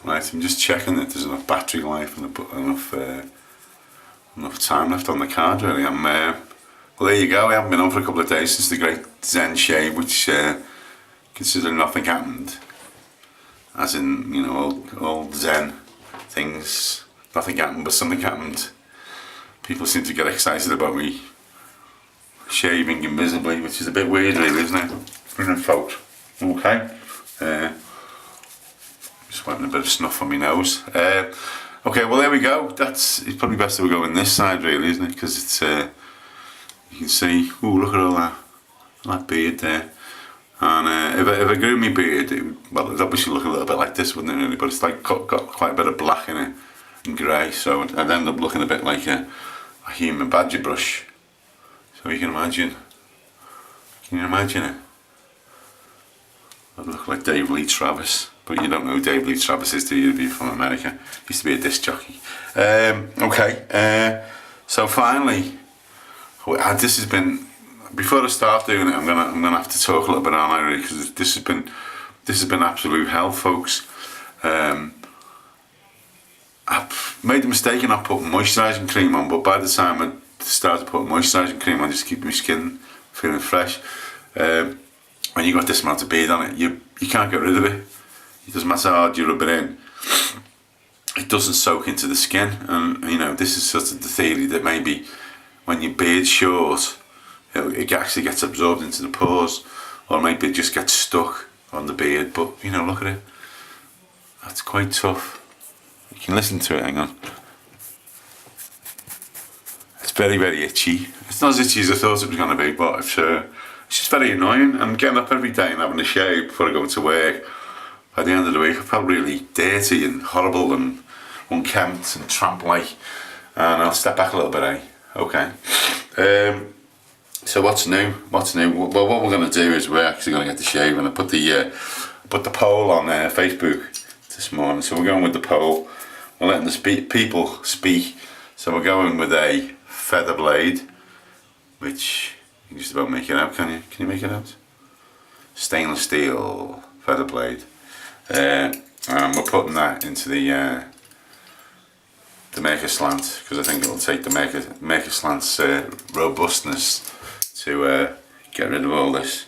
Right, I'm just checking that there's enough battery life and enough time left on the card really. Well, there you go, I haven't been on for a couple of days since the great Zen shave, which considering nothing happened, as in, you know, all Zen things, nothing happened but something happened. People seem to get excited about me shaving invisibly, which is a bit weird really, isn't it? Isn't it, folks? Okay. Just wiping a bit of snuff on my nose. Okay, well there we go. It's probably best that we go on this side really, isn't it? Because it's, you can see, oh look at all that beard there. And if I grew my beard, well it'd obviously look a little bit like this, wouldn't it really? But it's like got quite a bit of black in it and grey, so I'd end up looking a bit like a human badger brush. So you can imagine it? I'd look like Dave Lee Travis, but you don't know who Dave Lee Travis is, do you? You're from America. Used to be a disc jockey. Okay, so finally, this has been. Before I start doing it, I'm gonna have to talk a little bit on it really, because this has been absolute hell, folks. I've made the mistake of not putting moisturising cream on, but by the time I started putting moisturising cream on, just to keep my skin feeling fresh. When you got this amount of beard on it, you can't get rid of it. It doesn't matter how hard you rub it in. It doesn't soak into the skin, and you know, this is sort of the theory that maybe when your beard's short, it actually gets absorbed into the pores, or maybe it just gets stuck on the beard. But you know, look at it. That's quite tough. You can listen to it, hang on. It's very, very itchy. It's not as itchy as I thought it was going to be, but it's just very annoying. I'm getting up every day and having a shave before I go to work. By the end of the week I felt really dirty and horrible and unkempt and tramp-like. And I'll step back a little bit, eh? Okay. So what's new? Well, what we're going to do is we're actually going to get the shave, and I put the poll on Facebook this morning. So we're going with the poll. We're letting the people speak. So we're going with a feather blade, which you can just about make it out, can you? Can you make it out? Stainless steel feather blade. And we're putting that into the Maker Slant, because I think it'll take the Maker Slant's robustness to get rid of all this.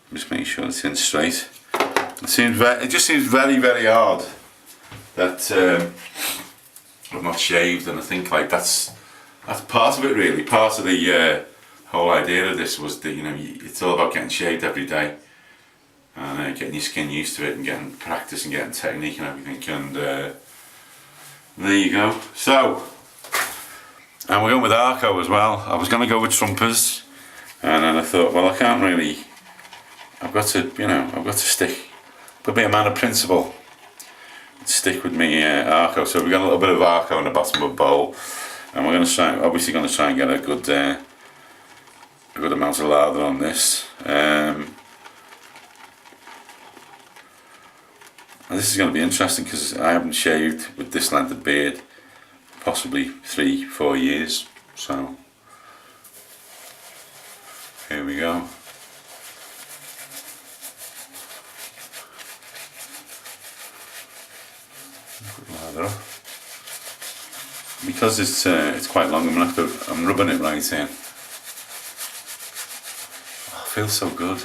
I'm just making sure it's in straight. It just seems very, very hard that I've not shaved, and I think like that's part of it really. Part of the whole idea of this was that, you know, it's all about getting shaved every day and getting your skin used to it and getting practice and getting technique and everything, and there you go. So, and we're going with Arco as well. I was going to go with Trumpers, and then I thought, well, I can't really, I've got to stick, but be a man of principle, stick with me Arco. So we've got a little bit of Arco in the bottom of a bowl, and we're going to try and get a good amount of lather on this. And this is going to be interesting because I haven't shaved with this length of beard possibly 3-4 years. So here we go. Lather up. Because it's quite long, I'm rubbing it right in. Oh, feels so good.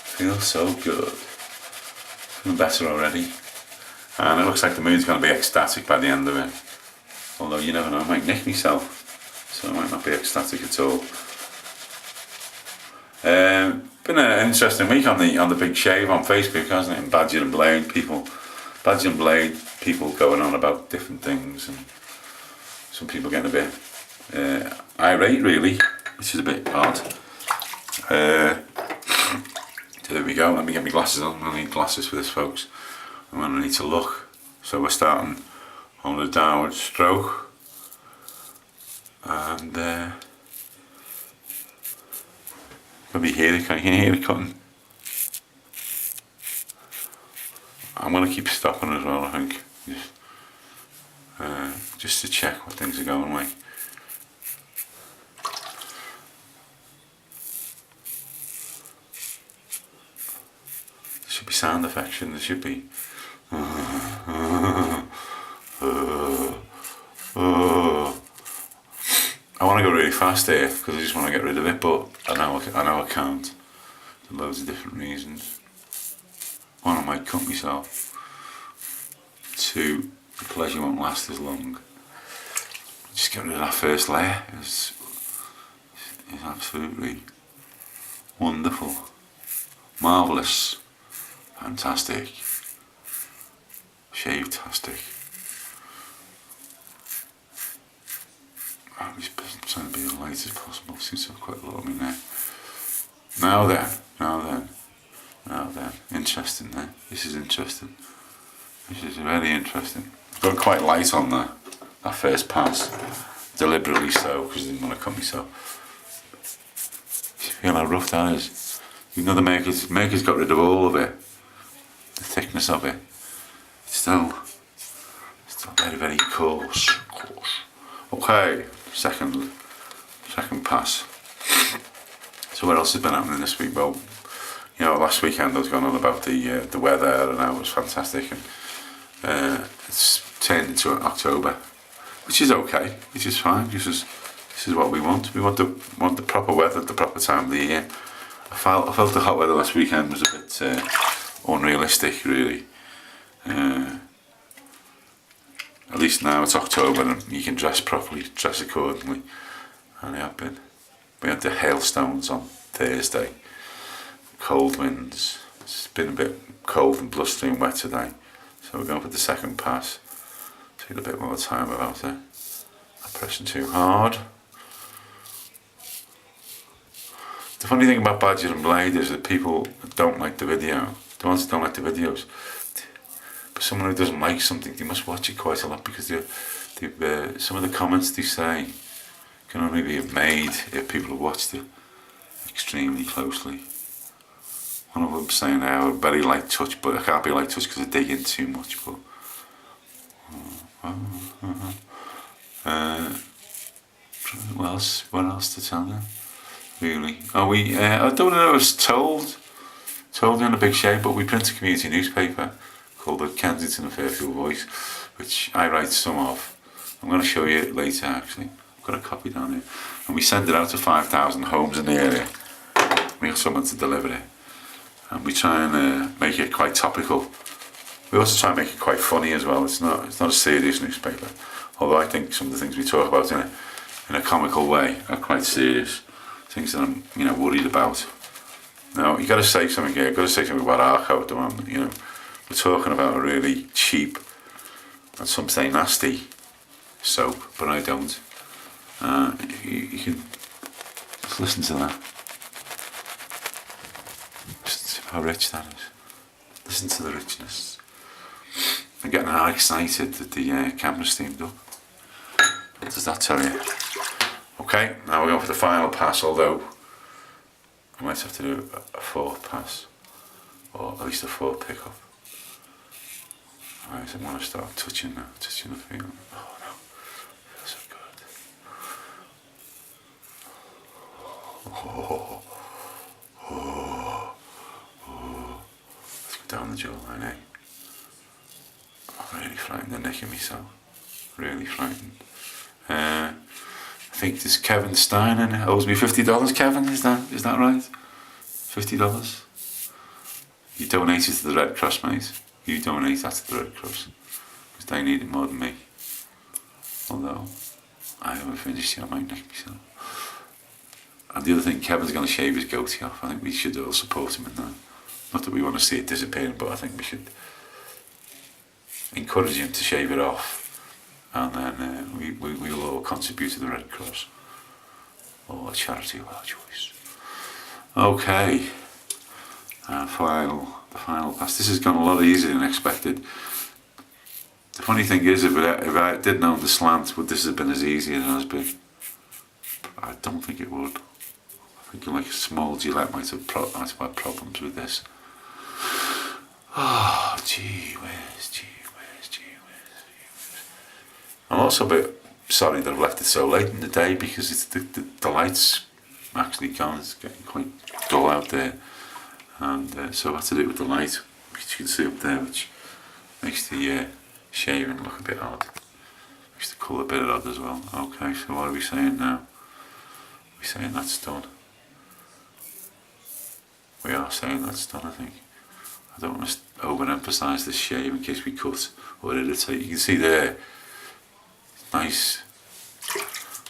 Feels so good. Feeling better already. And it looks like the mood's going to be ecstatic by the end of it. Although you never know, I might nick myself, so I might not be ecstatic at all. Been an interesting week on the big shave on Facebook, hasn't it? And Badger and Blade people going on about different things, and some people getting a bit irate really, which is a bit odd. So there we go. Let me get my glasses on. I need glasses for this, folks. And when I need to look. So we're starting on the downward stroke, and maybe hear it. Can you hear it cutting? I'm going to keep stopping as well, I think, just to check what things are going like. There should be sound effects, and there should be. fast here because I just want to get rid of it, but I know I can't for loads of different reasons. One, I might cut myself. Two, the pleasure won't last as long. Just get rid of that first layer. It's absolutely wonderful, marvellous, fantastic, shave-tastic. I'm just trying to be as light as possible. Seems to have quite a lot of me there. Now then. Interesting there. This is interesting. This is very interesting. I've got quite light on that first pass. Deliberately so, because I didn't want to cut myself. You feel how rough that is. Even though the maker's got rid of all of it, the thickness of it, it's still very, very coarse. Okay, second pass. So what else has been happening this week? Well, you know, last weekend I was going on about the weather and how it was fantastic, and it's turned into October, which is okay, which is fine. This is what we want. We want the proper weather at the proper time of the year. I felt the hot weather last weekend was a bit unrealistic, really. At least now it's October and you can dress properly, dress accordingly. And I have been. We had the hailstones on Thursday, cold winds. It's been a bit cold and blustery and wet today. So we're going for the second pass. Take a bit more time about it. Not pressing too hard. The funny thing about Badger and Blade is that people don't like the video. The ones that don't like the videos. But someone who doesn't like something, they must watch it quite a lot because some of the comments they say can only be made if people have watched it extremely closely. One of them saying now, very light touch, but I can't be light touch because I dig in too much. But what else to tell you? Really? I don't know. I was told in a big shave, but we print a community newspaper called the Kensington and Fairfield Voice, which I write some of. I'm going to show you it later. Actually, I've got a copy down here, and we send it out to 5,000 homes in the area. We have someone to deliver it, and we try and make it quite topical. We also try and make it quite funny as well. It's not a serious newspaper, although I think some of the things we talk about in a comical way are quite serious. Things that I'm worried about. Now you got to say something here. I've got to say something about Arco at the moment. We're talking about a really cheap, and some say nasty, soap, but I don't. You can just listen to that. Just how rich that is. Listen to the richness. I'm getting excited that the camera's steamed up. What does that tell you? Okay, now we're going for the final pass, although I might have to do a fourth pass, or at least a fourth pickup. Alright, so I'm going to start touching the feeling. Oh no, feels so good. Let's go down the jawline, eh? I'm really frightened of nicking myself. Really frightened. I think this Kevin Steiner owes me $50. Kevin, is that right? $50. You donated to the Red Cross, mate. You donate that to the Red Cross because they need it more than me. Although I haven't finished yet, I might nick myself. And the other thing, Kevin's going to shave his goatee off. I think we should all support him in that. Not that we want to see it disappearing, but I think we should encourage him to shave it off. And then we will all contribute to the Red Cross or a charity of our choice. Okay, the final pass. This has gone a lot easier than expected. The funny thing is, if I didn't own the slant, would this have been as easy as it has been? I don't think it would. I think like a small Gillette might have had problems with this. Oh, gee whiz. I'm also a bit sorry that I've left it so late in the day because it's the light's actually gone. It's getting quite dull out there, and so I had to do it with the light, which you can see up there, which makes the shaving look a bit odd. Makes the colour a bit odd as well. Okay, so what are we saying now? We're saying that's done. We are saying that's done, I think. I don't want to overemphasise this shave in case we cut or irritate. You can see there, nice,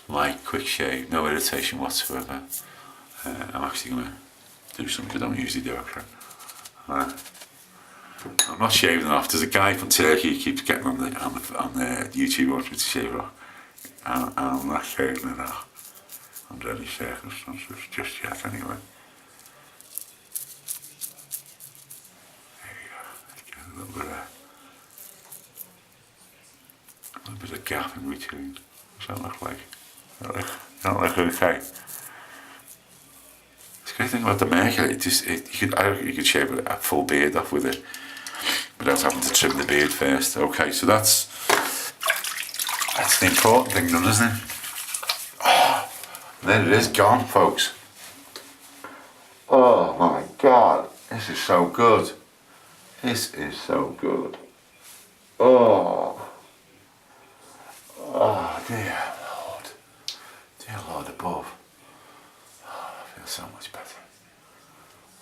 light, quick shave, no irritation whatsoever. I'm actually going to do something I don't usually do, actually. I'm not shaving off. There's a guy from Turkey who keeps getting on the YouTube wants me to shave off. I'm not shaving it off under any circumstances just yet, anyway. There you go. Let's get a little bit of gap in between. What's that look like? That look okay. The great thing about the Mercury, you could shave a full beard off with it without having to trim the beard first. Okay, so that's the important thing done, isn't it? Oh, there it is, gone, folks. Oh my God, this is so good. This is so good. Oh dear Lord. Dear Lord above. I feel so much better.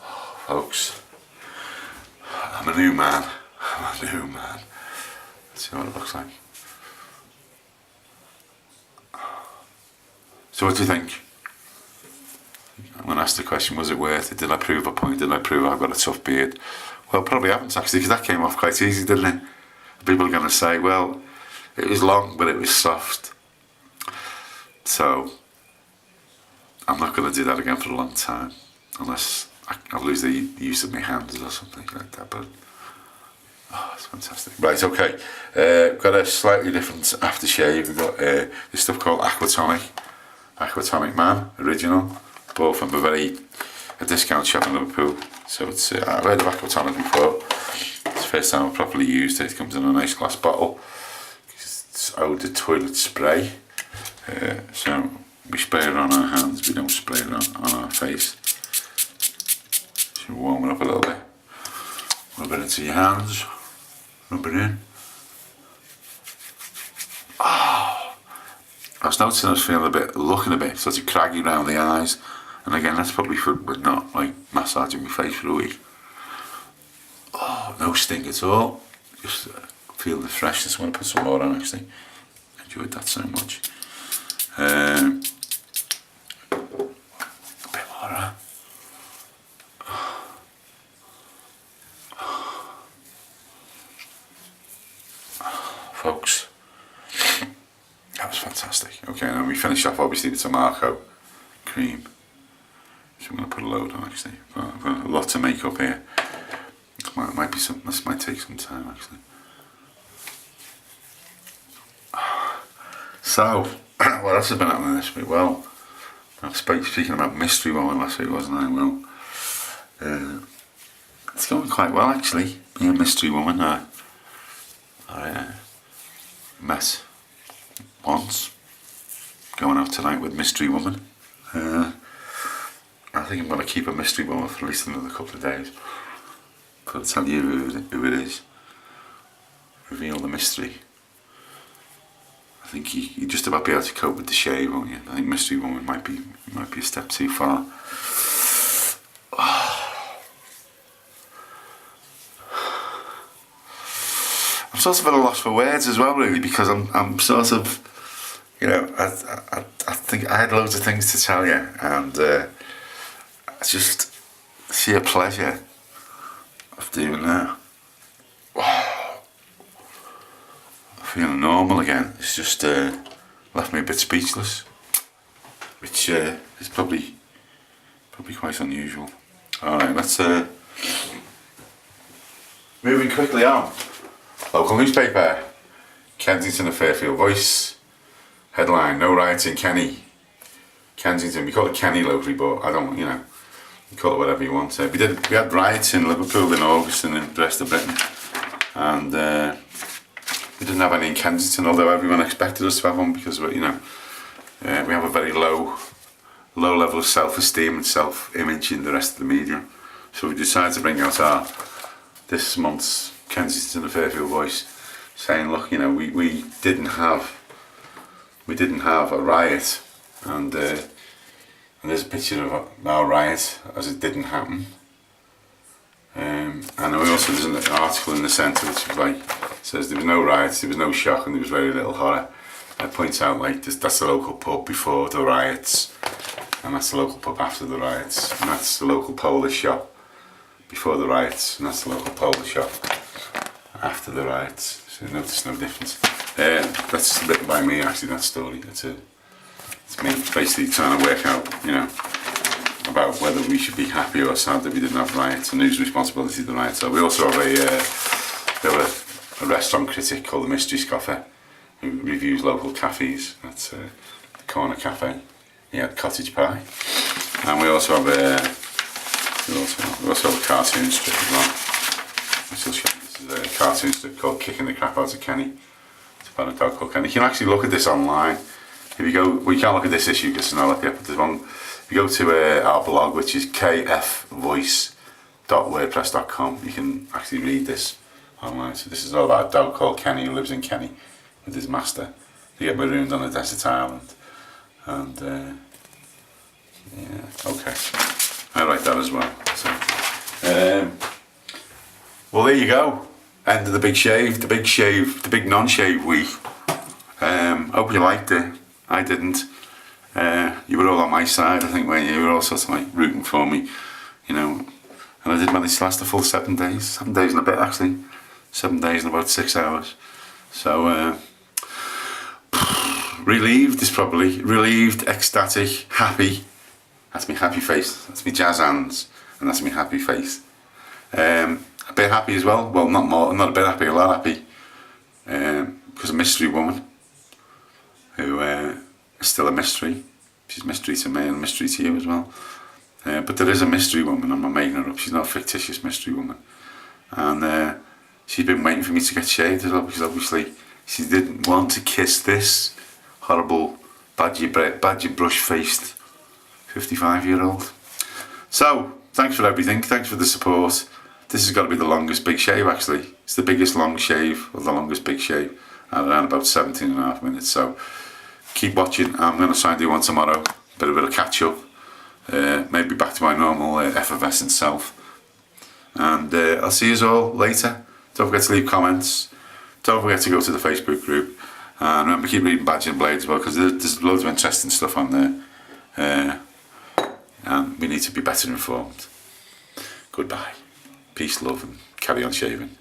Oh, folks, I'm a new man. I'm a new man. Let's see what it looks like. So what do you think? I'm going to ask the question, was it worth it? Did I prove a point? Did I prove I've got a tough beard? Well, probably haven't actually, because that came off quite easy, didn't it? People are going to say, well, it was long, but it was soft. So, I'm not going to do that again for a long time, unless I lose the use of my hands or something like that, but oh, it's fantastic. Right, okay, got a slightly different aftershave. We've got this stuff called Aquatonic Man, original, bought from a discount shop in Liverpool. So it's, I've heard of Aquatonic before. It's the first time I've properly used it. It comes in a nice glass bottle. It's eau-de toilet spray. So we spray it on our hands, we don't spray it on our face. So warm it up a little bit. Rub it into your hands. Rub it in. Oh, I was noticing I was feeling looking a bit sort of craggy around the eyes. And again, that's probably for not like massaging my face for a week. Oh, no sting at all. Just feel the freshness. I want to put some more on actually. Enjoyed that so much. A bit more, huh? Folks, that was fantastic. Okay, now we finish off obviously with some Arco cream. So I'm going to put a load on actually. I've got a lot to make up here. This might take some time actually. So, what else has been happening this week? Well, I was speaking about Mystery Woman last week, wasn't I? Well, it's going quite well actually, being a Mystery Woman. I met once, going out tonight with Mystery Woman. I think I'm going to keep a Mystery Woman for at least another couple of days. I'll tell you who it is. Reveal the mystery. I think you just about be able to cope with the shave, won't you? I think Mystery Woman might be a step too far. I'm sort of at a loss for words as well, really, because I'm sort of, you know, I think I had loads of things to tell you, and it's just sheer pleasure of doing that. Feeling normal again. It's just left me a bit speechless, which is probably quite unusual. Alright, let's moving quickly on. Local newspaper, Kensington and Fairfield Voice. Headline: No riots in Kensington. We call it Kenny locally, but I don't, you know, you call it whatever you want. We had riots in Liverpool in August and in the rest of Britain, and we didn't have any in Kensington, although everyone expected us to have one because we have a very low level of self-esteem and self-image in the rest of the media. So we decided to bring out this month's Kensington and Fairfield Voice, saying, look, you know, we didn't have a riot, and And there's a picture of our riot as it didn't happen. And we also, there's an article in the centre which is like, says there was no riots, there was no shock, and there was very little horror. It points out like that's the local pub before the riots, and that's the local pub after the riots, and that's the local Polish shop before the riots, and that's the local Polish shop after the riots. So notice no difference. That's written by me actually, that story. It's me basically trying to work out, you know, about whether we should be happy or sad that we didn't have riots and whose responsibility the riots are. We also have a restaurant critic called the Mystery Scoffer who reviews local cafes. That's the Corner Cafe. He had cottage pie. And we also have a cartoon strip as well. This is a cartoon strip called Kicking the Crap Out of Kenny. It's about a dog called Kenny. You can actually look at this online. If you go, we can't look at this issue because it's not like I put this on. If you go to our blog, which is kfvoice.wordpress.com, you can actually read this online. So this is all about a dog called Kenny who lives in Kenny with his master. They get marooned on a desert island. And yeah, okay. I like that as well. So, well, there you go. End of the big shave, the big non-shave week. Hope you liked it. I didn't. You were all on my side, I think, weren't you? You were all sort of like rooting for me, you know. And I did manage to last a full 7 days. 7 days and a bit, actually. 7 days and about 6 hours. So, relieved is probably, relieved, ecstatic, happy. That's me happy face. That's me jazz hands. And that's me happy face. A bit happy as well. Well, not more, not a bit happy, a lot happy. Because a mystery woman who is still a mystery. She's a mystery to me and a mystery to you as well. But there is a mystery woman, I'm not making her up. She's not a fictitious mystery woman. And she's been waiting for me to get shaved as well, because obviously she didn't want to kiss this horrible badger brush-faced 55-year-old. So, thanks for everything, thanks for the support. This has got to be the longest big shave actually. It's the biggest long shave, or the longest big shave, at around about 17.5 minutes. So, keep watching. I'm going to try and do one tomorrow, bit of catch up. Maybe back to my normal effervescent self. And I'll see you all later. Don't forget to leave comments. Don't forget to go to the Facebook group. And remember, keep reading Badge and Blade as well, because there's loads of interesting stuff on there. And we need to be better informed. Goodbye. Peace, love, and carry on shaving.